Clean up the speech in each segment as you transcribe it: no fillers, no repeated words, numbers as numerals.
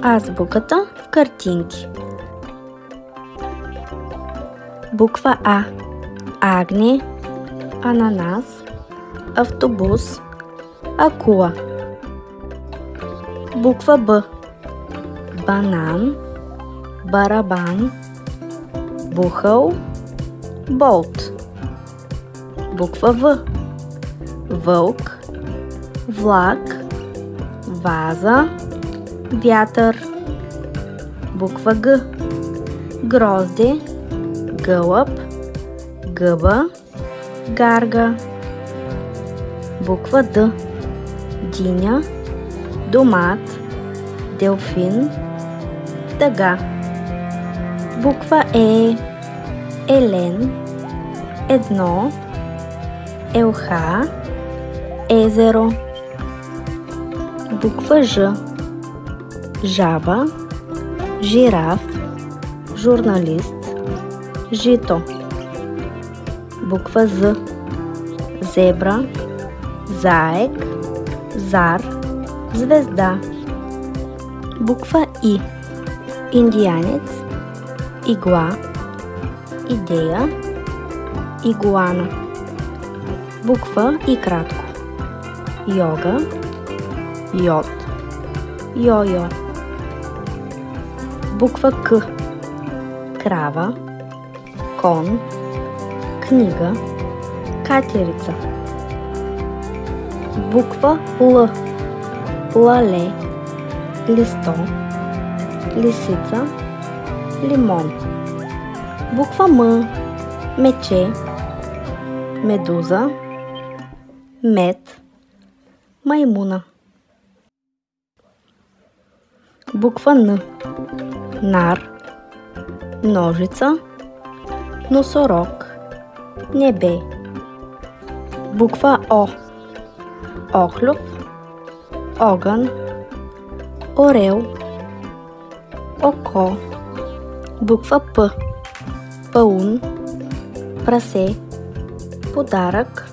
Азбуката в картинки. Буква А. Агне, ананас, автобус, акула. Буква Б. Банан, барабан, бухал, болт. Буква В. Вълк, влак, ваза, вятър. Буква Г. Грозде, гълъб, гъба, гарга. Буква Д. Диня, домат, делфин, дъга. Буква Е. Елен, едно, елха, езеро. Буква Ж. Жаба, жираф, журналист, жито. Буква З. Зебра, заек, зар, звезда. Буква И. Индианец, игла, идея, игуана. Буква И кратко. Йога, йод, йо-йо. Буква К. Крава, кон, книга, катерица. Буква Л. Лале, листо, лисица, лимон. Буква М. Мече, медуза, мед, маймуна. Буква Н. Нар, ножица, носорог, небе. Буква О. Охлюв, огън, орел, око. Буква П. Паун, прасе, подарък,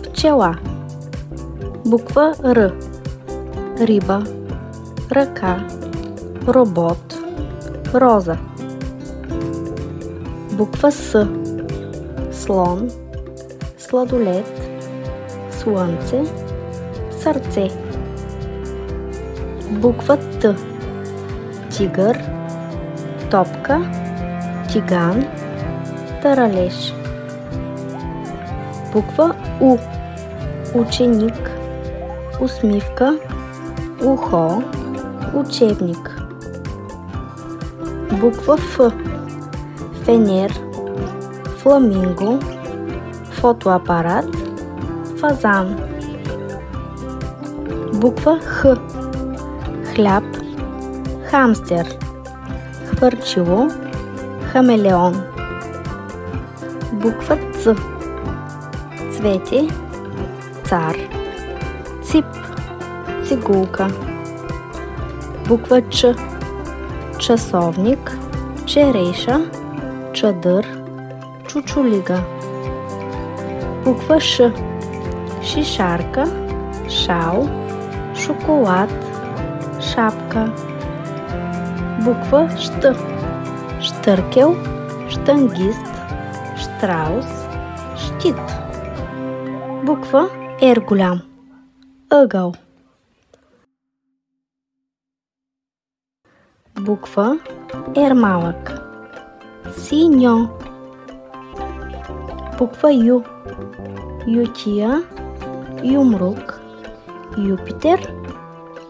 пчела. Буква Р. Риба, ръка, робот, роза. Буква С. Слон, сладолед, слънце, сърце. Буква Т. Тигър, топка, тиган, таралеж. Буква У. Ученик, усмивка, ухо, учебник. Буква Ф. Фенер, фламинго, фотоапарат, фазан. Буква Х. Хляб, хамстер, хвърчило, хамелеон. Буква Ц. Цвете, цар, цип, цигулка. Буква Ч. Часовник, череша, чадър, чучулига. Буква Ш. Шишарка, шал, шоколад, шапка. Буква Щ. Щъркел, щангист, щраус, щит. Буква Р голям. Ъгъл. Буква Р малък. Синьо. Буква Ю. Ютия, юмрук, Юпитер,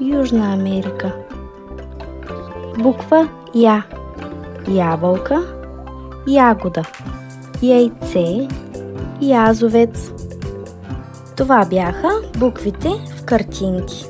Южна Америка. Буква Я. Ябълка, ягода, яйце, язовец. Това бяха буквите в картинки.